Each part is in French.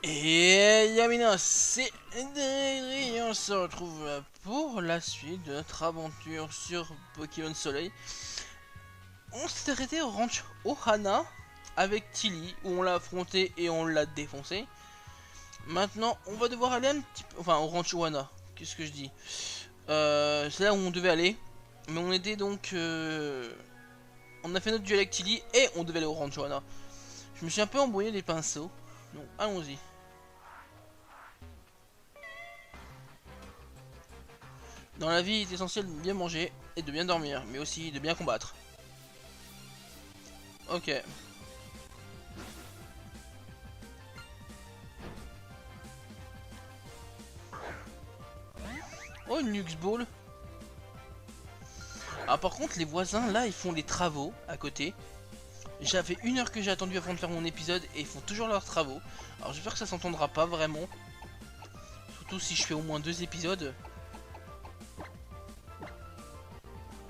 Et Yamina, c'est Dairy et on se retrouve pour la suite de notre aventure sur Pokémon Soleil. On s'est arrêté au ranch Ohana avec Tilly, où on l'a affronté et on l'a défoncé. Maintenant, on va devoir aller un petit peu... Enfin, au ranch Ohana, qu'est-ce que je dis, c'est là où on devait aller. Mais on était donc... On a fait notre duel avec Tilly et on devait aller au ranch Ohana. Je me suis un peu embrouillé les pinceaux. Donc, allons-y. Dans la vie, il est essentiel de bien manger et de bien dormir, mais aussi de bien combattre. Ok. Oh, une Nux Ball. Ah, par contre, les voisins, là, ils font les travaux à côté. J'avais 1 heure que j'ai attendu avant de faire mon épisode et ils font toujours leurs travaux. Alors, j'espère que ça s'entendra pas vraiment. Surtout si je fais au moins 2 épisodes.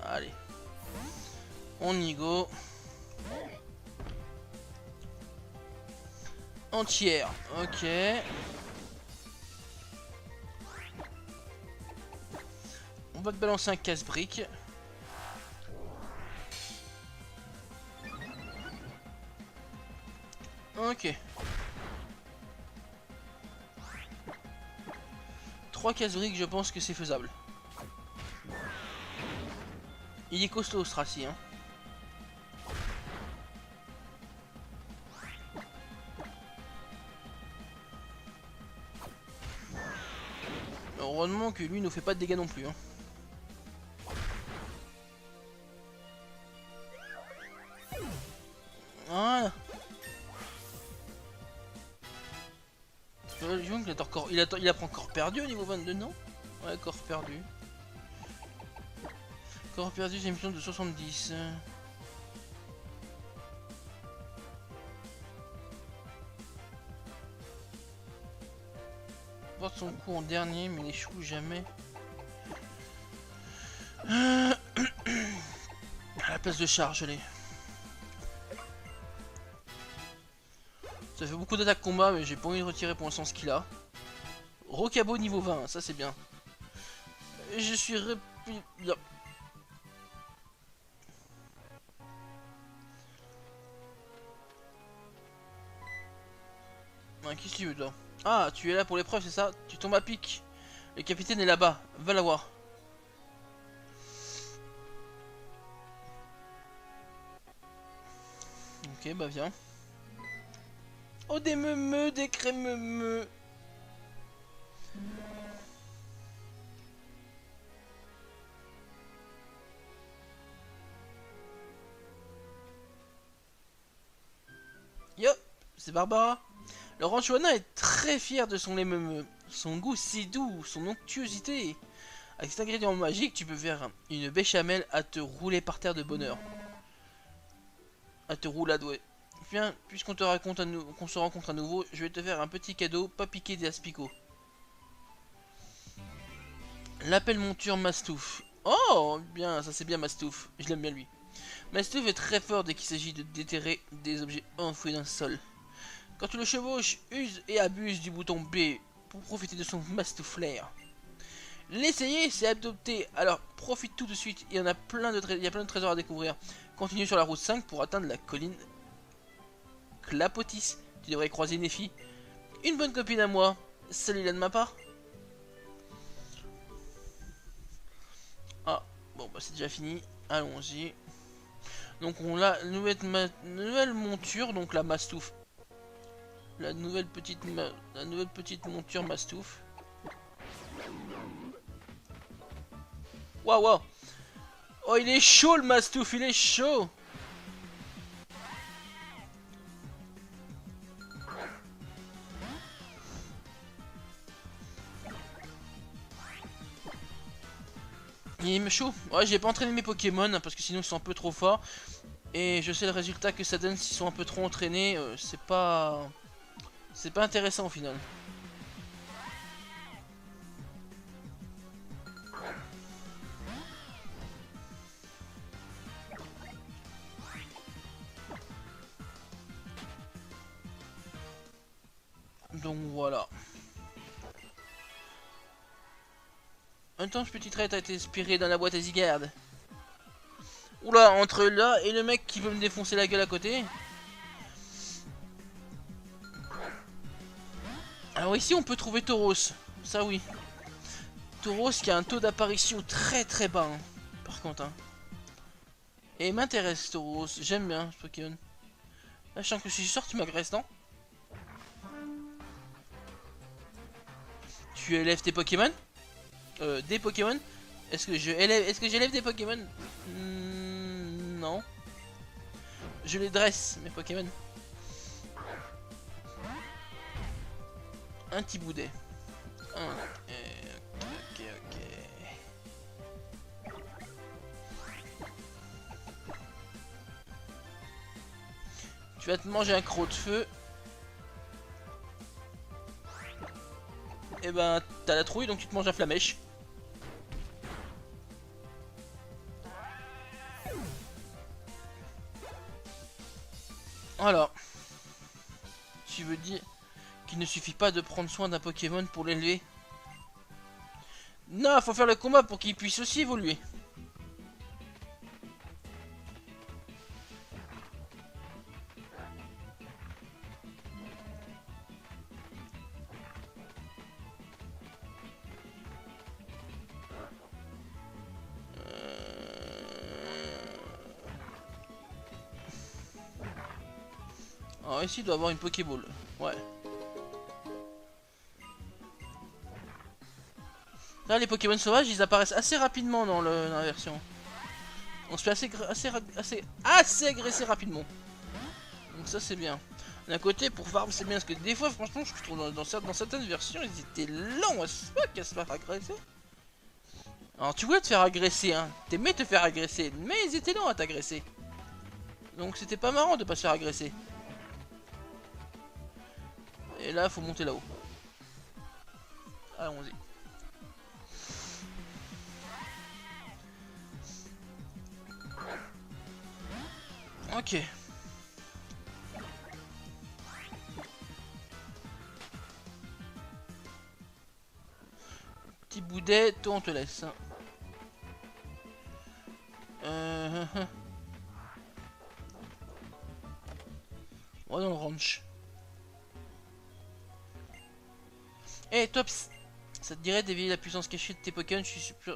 Allez. On y go. Entière. Ok. On va te balancer un casse-brique. Ok. 3 casse-briques, je pense que c'est faisable. Il est costaud, ce Stracy, hein. Heureusement que lui ne fait pas de dégâts non plus, hein. Voilà. Il a encore perdu au niveau 22, non? Ouais, corps perdu. Corps perdu, j'ai une mission de 70. Porte son coup en dernier, mais n'échoue jamais. À la place de charge, allez. Ça fait beaucoup d'attaques combat, mais j'ai pas envie de retirer pour l'instant ce qu'il a. Rocabo niveau 20, ça c'est bien. Je suis bien. Qu'est-ce que tu veux toi? Ah, tu es là pour l'épreuve, c'est ça? Tu tombes à pic. Le capitaine est là-bas, va la voir. Ok, bah viens. Oh, des meumeux, des crémeux. Yo, c'est Barbara. Le ranchouana est très fier de son lait meumeux. Son goût si doux, son onctuosité. Avec cet ingrédient magique, tu peux faire une béchamel à te rouler par terre de bonheur. À te rouladouer. Viens, puisqu'on te raconte qu'on se rencontre à nouveau, je vais te faire un petit cadeau, pas piqué des aspicots. L'appel monture Mastouf. Oh, bien, ça c'est bien Mastouf. Je l'aime bien lui. Mastouf est très fort dès qu'il s'agit de déterrer des objets enfouis dans le sol. Quand tu le chevauches, use et abuse du bouton B pour profiter de son Mastouf flair. L'essayer, c'est adopter. Alors, profite tout de suite. Il y en a plein de, il y a plein de trésors à découvrir. Continue sur la route 5 pour atteindre la colline Clapotis. Tu devrais croiser Nefi. Une bonne copine à moi. Salut là de ma part. Ah, bon, bah c'est déjà fini. Allons-y. Donc, on a une nouvelle monture, donc la Mastouf. La nouvelle petite monture Mastouf. Waouh, waouh. Oh, il est chaud le Mastouf, il est chaud. Il est chaud. Ouais, j'ai pas entraîné mes Pokémon parce que sinon ils sont un peu trop forts. Et je sais le résultat que ça donne s'ils sont un peu trop entraînés. C'est pas intéressant au final. Donc voilà. Un temps, ce petit trait a été inspiré dans la boîte à Zygarde. Oula, entre là et le mec qui veut me défoncer la gueule à côté. Alors ici, on peut trouver Tauros. Ça oui. Tauros qui a un taux d'apparition très très bas. Hein, par contre. Hein. Et il m'intéresse Tauros. J'aime bien ce Pokémon. Là, je sens que si je sors, tu m'agresses, non? Tu élèves tes Pokémon? Des Pokémon? Est-ce que j'élève des Pokémon? Non. Je les dresse, mes Pokémon. Un petit boudet. Ok. Tu vas te manger un croc de feu. Et ben, t'as la trouille, donc tu te manges un flamèche. Alors, tu veux dire qu'il ne suffit pas de prendre soin d'un Pokémon pour l'élever? Non, faut faire le combat pour qu'il puisse aussi évoluer. Alors ici, il doit avoir une Pokéball. Ouais. Là, les Pokémon sauvages, ils apparaissent assez rapidement dans la version. On se fait assez agresser rapidement. Donc ça, c'est bien. D'un côté, pour farm, c'est bien, parce que des fois, franchement, je trouve dans certaines versions, ils étaient lents à se faire agresser. Alors, tu voulais te faire agresser, hein. T'aimais te faire agresser, mais ils étaient lents à t'agresser. Donc, c'était pas marrant de pas se faire agresser. Et là, faut monter là-haut. Allons-y. Ok. Petit boudet, toi on te laisse. On va dans le ranch. Eh, Tops, ça te dirait d'éveiller la puissance cachée de tes Pokémon? Je suis super.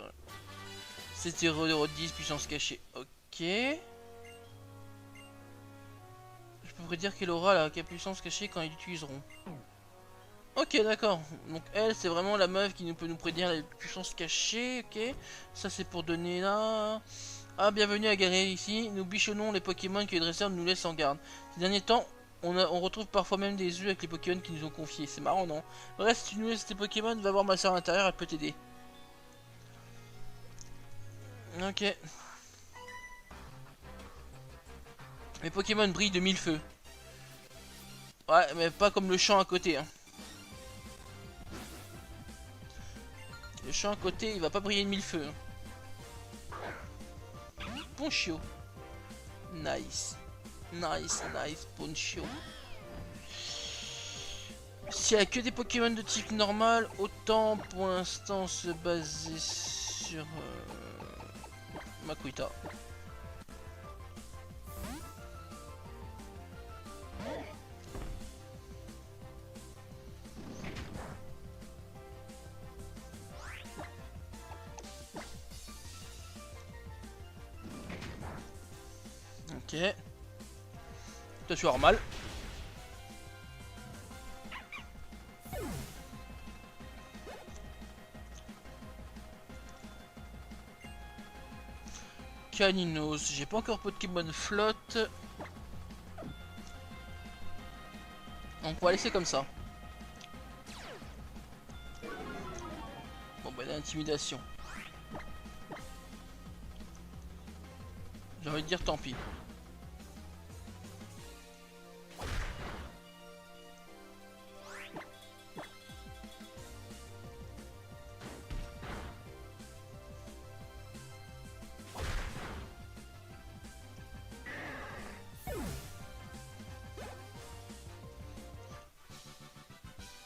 C'est 0,10 puissance cachée. Ok. Je pourrais dire qu'elle aura la puissance cachée quand ils l'utiliseront. Ok, d'accord. Donc elle, c'est vraiment la meuf qui peut nous prédire la puissance cachée. Ok. Ça, c'est pour donner là. Ah, bienvenue à garer ici. Nous bichonnons les Pokémon que les dresseurs nous laissent en garde. Ces derniers temps, on retrouve parfois même des œufs avec les Pokémon qui nous ont confiés. C'est marrant, non? Bref, si tu nous laisses tes Pokémon, va voir ma soeur à l'intérieur, elle peut t'aider. Ok. Les Pokémon brillent de mille feux. Ouais, mais pas comme le champ à côté. Hein. Le champ à côté, il va pas briller de mille feux. Hein. Ponchio. Nice. Nice, Ponchio. S'il y a que des Pokémon de type normal, autant pour l'instant se baser sur Makuita. Ok. Toi tu as mal. Caninos, j'ai pas encore Pokémon flotte. Donc on va laisser comme ça. Bon bah l'intimidation. J'ai envie de dire tant pis.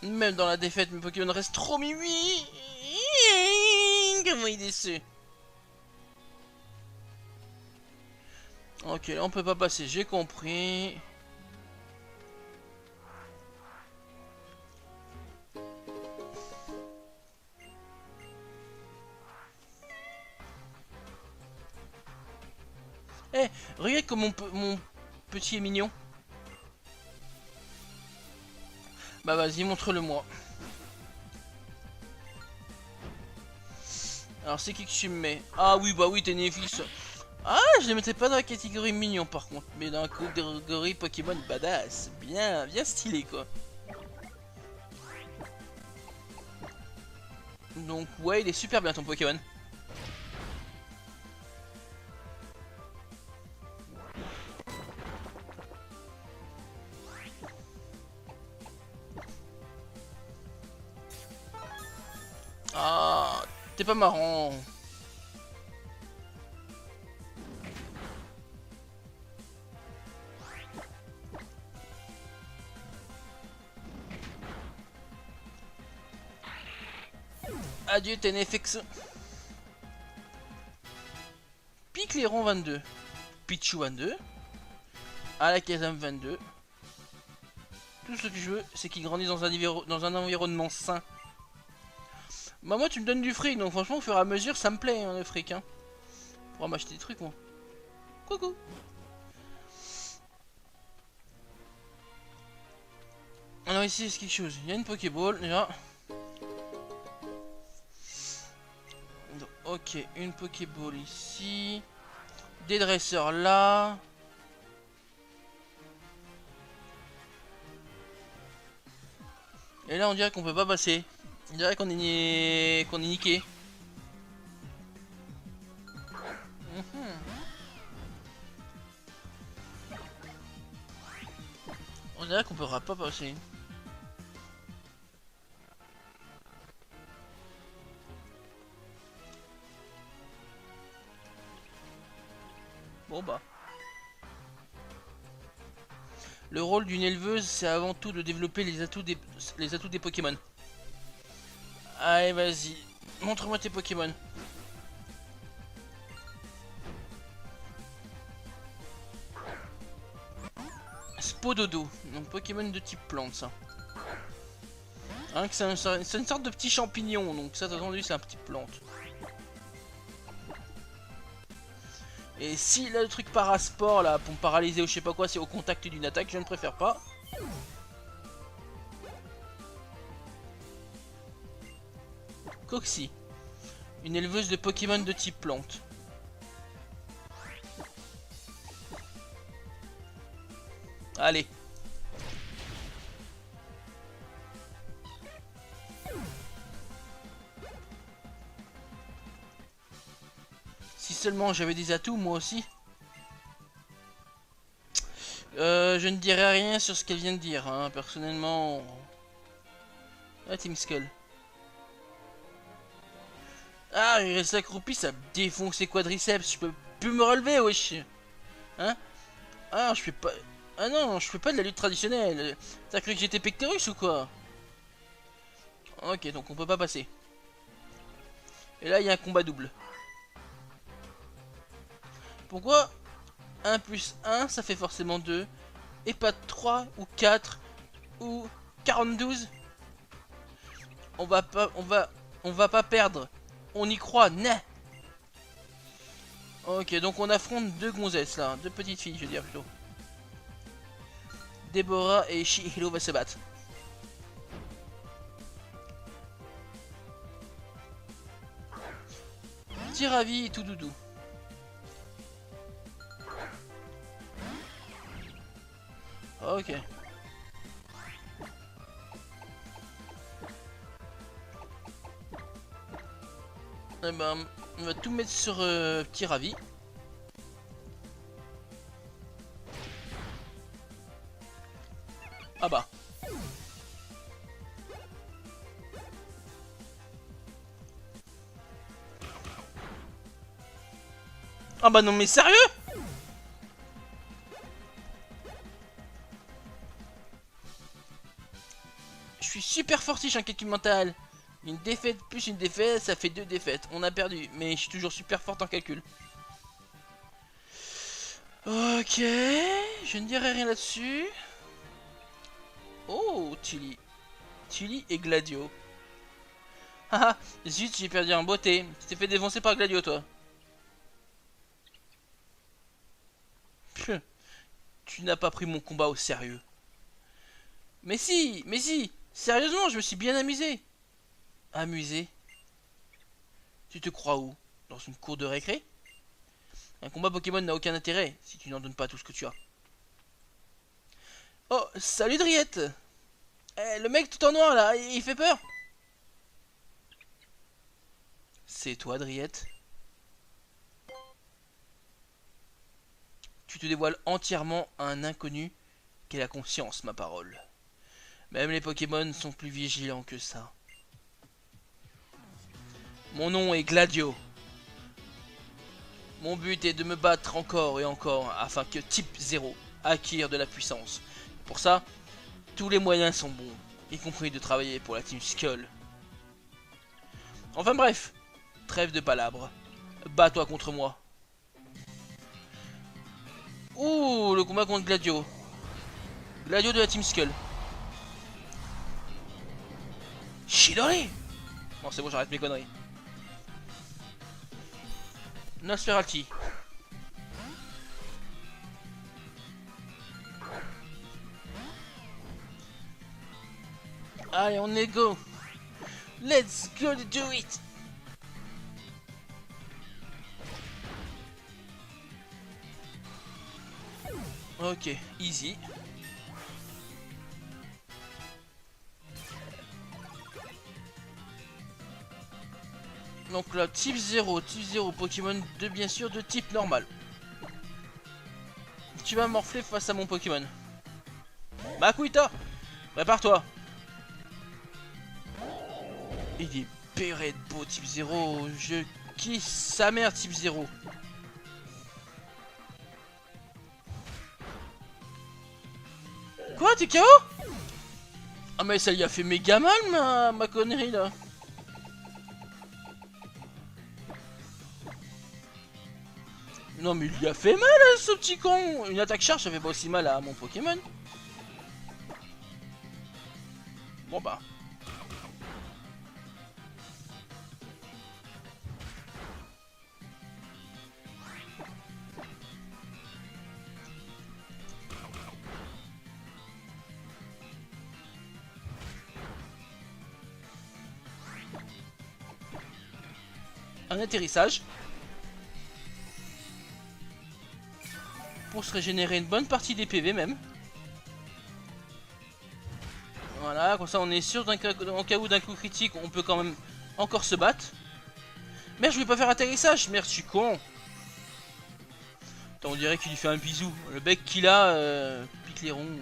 Même dans la défaite, mes Pokémon restent trop mimi. Comment il est déçu. Ok, là on peut pas passer, j'ai compris. Eh, regarde comme mon petit est mignon. Bah vas-y, montre-le-moi. Alors c'est qui que tu me mets? Ah oui, bah oui, t'es Néfis. Ah, je les mettais pas dans la catégorie mignon par contre, mais dans la catégorie Pokémon badass. Bien, bien stylé quoi. Donc ouais, il est super bien ton Pokémon. Ah, t'es pas marrant. Adieu Tenefex. Picléron 22. Pichu 22. Alakazam 22. Tout ce que je veux, c'est qu'il grandisse dans un environnement sain. Bah moi tu me donnes du fric, donc franchement au fur et à mesure ça me plaît hein, le fric. Hein. Pour m'acheter des trucs moi. Coucou. Alors ici c'est quelque chose. Il y a une Pokéball déjà. Donc, ok, une Pokéball ici. Des dresseurs là. Et là on dirait qu'on peut pas passer. On dirait qu'on est niqué. On dirait qu'on pourra pas passer. Bon bah. Le rôle d'une éleveuse, c'est avant tout de développer les atouts des Pokémon. Allez, vas-y. Montre-moi tes Pokémon. Spododo. Donc Pokémon de type plante, ça. Hein, c'est une sorte de petit champignon. Donc ça, attendu, c'est un petit plante. Et si là, le truc parasport, là, pour me paralyser ou je sais pas quoi, c'est au contact d'une attaque, je ne préfère pas. Coxy. Une éleveuse de Pokémon de type plante. Allez. Si seulement j'avais des atouts, moi aussi. Je ne dirai rien sur ce qu'elle vient de dire, hein, personnellement. Ah, Team Skull. Ah, il reste accroupi, ça me défonce les quadriceps, je peux plus me relever, wesh. Hein? Ah, je fais pas... Ah non, je fais pas de la lutte traditionnelle. T'as cru que j'étais Pectorus ou quoi? Ok, donc on peut pas passer. Et là, il y a un combat double. Pourquoi 1 plus 1, ça fait forcément 2, et pas 3 ou 4 ou 42? On va pas perdre. On y croit, né. Ok, donc on affronte deux gonzesses là, deux petites filles, je veux dire plutôt. Deborah et Shihiro va se battre. Tiravi et tout doudou. Ok. Eh ben, on va tout mettre sur petit ravi. Ah bah. Ah bah non mais sérieux? Je suis super fortiche en calcul mental. Une défaite plus une défaite, ça fait 2 défaites. On a perdu, mais je suis toujours super forte en calcul. Ok, je ne dirai rien là-dessus. Oh, Tilly. Tilly et Gladio. Haha, zut, j'ai perdu en beauté. Tu t'es fait défoncer par Gladio, toi. Pff, tu n'as pas pris mon combat au sérieux. Mais si, sérieusement, je me suis bien amusé. Amusé? Tu te crois où? Dans une cour de récré? Un combat Pokémon n'a aucun intérêt si tu n'en donnes pas tout ce que tu as. Oh, salut Driette! Le mec tout en noir là, il fait peur! C'est toi, Driette? Tu te dévoiles entièrement à un inconnu qui a la conscience, ma parole. Même les Pokémon sont plus vigilants que ça. Mon nom est Gladio. Mon but est de me battre encore et encore afin que Type 0 acquiert de la puissance. Pour ça, tous les moyens sont bons, y compris de travailler pour la Team Skull. Enfin bref, trêve de palabres. Bats-toi contre moi. Ouh, le combat contre Gladio. Gladio de la Team Skull. Chidori! Bon, c'est bon, j'arrête mes conneries. Nosferalti. Allez, on est go. Let's go to do it. Ok, easy. Donc là, type 0, Pokémon de bien sûr de type normal. Tu vas morfler face à mon Pokémon. Makuita, prépare-toi. Il est péré de beau type 0. Je kiffe sa mère type 0. Quoi, t'es KO? Ah mais ça lui a fait méga mal ma connerie là. Non mais il lui a fait mal ce petit con. Une attaque charge ça fait pas aussi mal à mon Pokémon. Bon bah. Un atterrissage. Pour se régénérer une bonne partie des PV même. Voilà, comme ça on est sûr en cas où d'un coup critique on peut quand même encore se battre. Merde, je voulais pas faire atterrissage, merde, je suis con. Attends, on dirait qu'il lui fait un bisou. Le bec qu'il a, pique les ronds.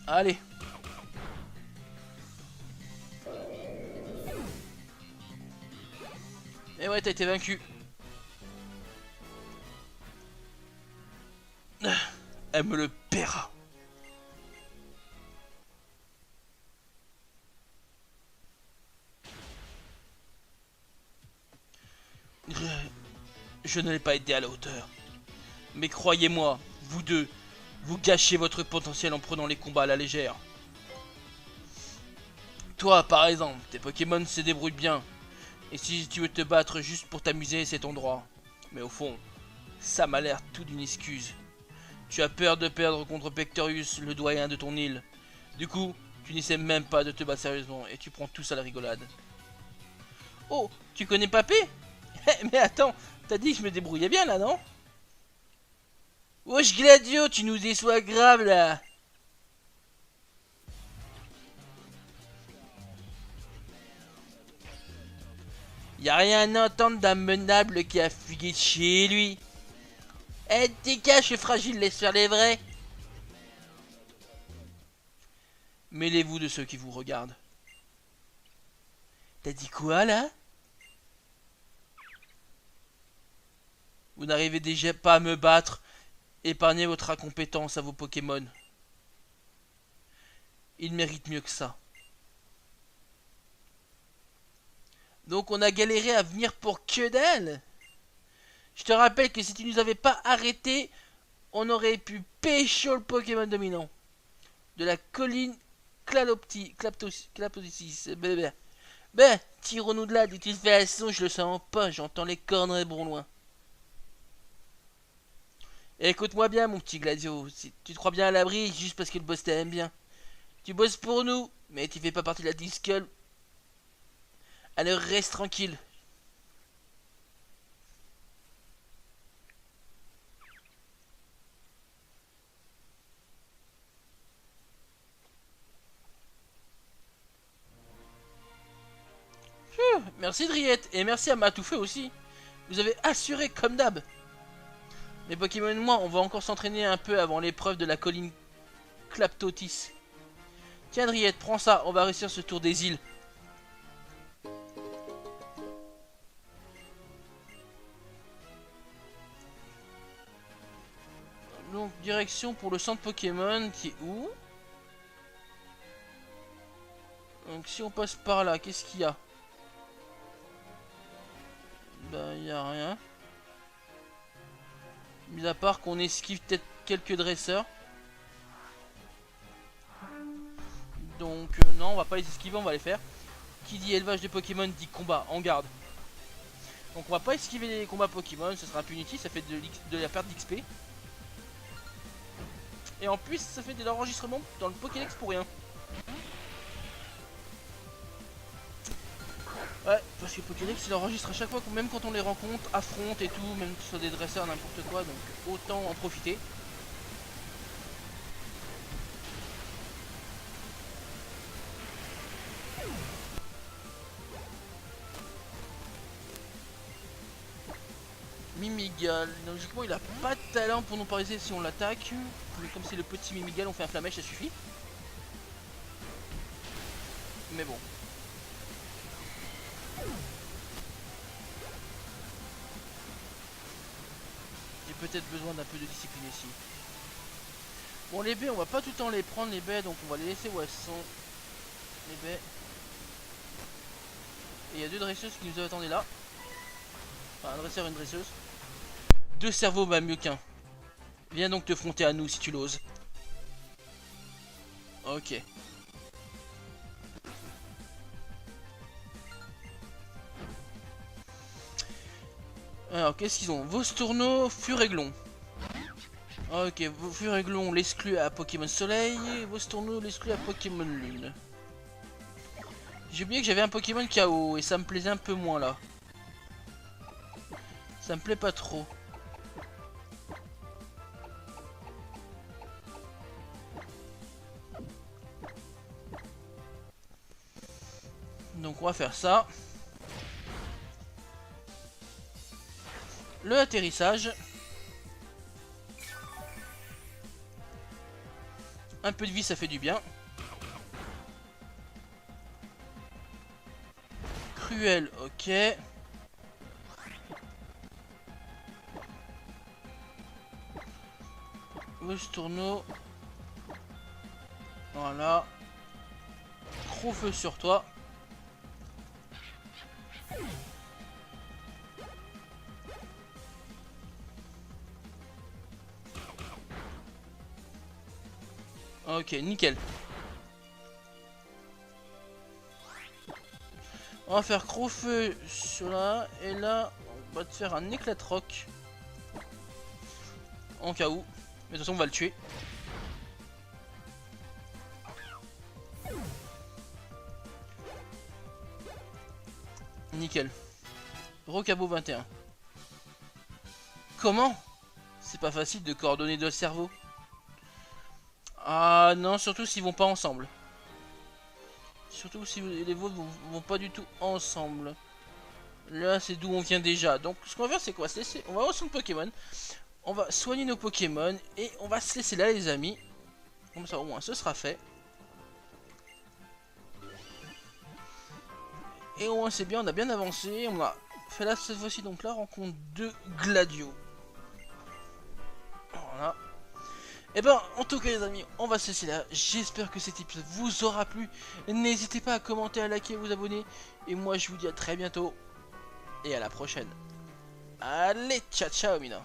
Allez. Et ouais, t'as été vaincu. Elle me le paiera. Je ne l'ai pas été à la hauteur. Mais croyez-moi, vous deux, vous gâchez votre potentiel en prenant les combats à la légère. Toi, par exemple, tes Pokémon se débrouillent bien. Et si tu veux te battre juste pour t'amuser, c'est ton droit. Mais au fond, ça m'a l'air tout d'une excuse. Tu as peur de perdre contre Pectorius, le doyen de ton île. Du coup, tu n'essaies même pas de te battre sérieusement et tu prends tout ça à la rigolade. Oh, tu connais Papé? Mais attends, t'as dit que je me débrouillais bien là, non? Wesh Gladio, tu nous déçois grave là. Y'a rien à entendre d'un menable qui a fugué de chez lui. Eh, dégage, fragile, laisse faire les vrais. Mêlez-vous de ceux qui vous regardent. T'as dit quoi là? Vous n'arrivez déjà pas à me battre. Épargnez votre incompétence à vos Pokémon. Ils méritent mieux que ça. Donc on a galéré à venir pour que dalle. Je te rappelle que si tu nous avais pas arrêté, on aurait pu pécho le Pokémon dominant. De la colline Claptosis. Ben, tirons-nous de là, de toute façon, je le sens pas, j'entends les cornes bon loin. Écoute-moi bien, mon petit Gladio, si tu te crois bien à l'abri juste parce que le boss t'aime bien. Tu bosses pour nous, mais tu fais pas partie de la Discal. Alors reste tranquille. Merci Driette, et merci à Matoufé aussi. Vous avez assuré comme d'hab. Mais Pokémon et moi, on va encore s'entraîner un peu avant l'épreuve de la colline Claptotis. Tiens Driette, prends ça, on va réussir ce tour des îles. Donc direction pour le centre Pokémon qui est où? Donc si on passe par là, qu'est-ce qu'il y a? Bah il y a rien. Mis à part qu'on esquive peut-être quelques dresseurs. Donc non, on va pas les esquiver, on va les faire. Qui dit élevage de Pokémon dit combat, en garde. Donc on va pas esquiver les combats Pokémon, ce sera punitif, ça fait de la perte d'XP. Et en plus ça fait de l'enregistrement dans le Pokédex pour rien. Ouais, parce que Pokédex il enregistre à chaque fois, même quand on les rencontre, affronte et tout, même que ce soit des dresseurs, n'importe quoi, donc autant en profiter. Mimigal, logiquement il a pas de talent pour nous paralyser si on l'attaque, mais comme c'est le petit Mimigal on fait un flamèche, ça suffit. Mais bon. J'ai peut-être besoin d'un peu de discipline ici. Bon les baies on va pas tout le temps les prendre les baies, donc on va les laisser où elles sont. Les baies. Et il y a deux dresseuses qui nous attendaient là. Enfin un dresseur et une dresseuse. Deux cerveaux bah mieux qu'un. Viens donc te fronter à nous si tu l'oses. Ok. Alors qu'est-ce qu'ils ont? Vostourneau, Furéglon. Ok, Furéglon l'exclut à Pokémon Soleil, Vostourneau l'exclut à Pokémon Lune. J'ai oublié que j'avais un Pokémon KO et ça me plaisait un peu moins là. Ça me plaît pas trop. Donc on va faire ça. Le atterrissage. Un peu de vie ça fait du bien. Cruel, ok. Vostourneau. Voilà. Gros feu sur toi. Ok, nickel. On va faire gros feu sur là. Et là, on va te faire un éclat de roc. En cas où. Mais de toute façon, on va le tuer. Nickel. Rocabo 21. Comment? C'est pas facile de coordonner deux cerveaux. Ah non, surtout s'ils vont pas ensemble. Surtout si les vôtres vont pas du tout ensemble. Là, c'est d'où on vient déjà. Donc, ce qu'on va faire, c'est quoi? On va voir son Pokémon. On va soigner nos Pokémon. Et on va se laisser là, les amis. Comme ça, au moins, ce sera fait. Et au moins c'est bien, on a bien avancé. On a fait là cette fois-ci donc la rencontre de Gladio. Voilà. Et ben en tout cas les amis, on va se laisser là. J'espère que cet épisode vous aura plu. N'hésitez pas à commenter, à liker, à vous abonner. Et moi je vous dis à très bientôt. Et à la prochaine. Allez, ciao ciao Mina.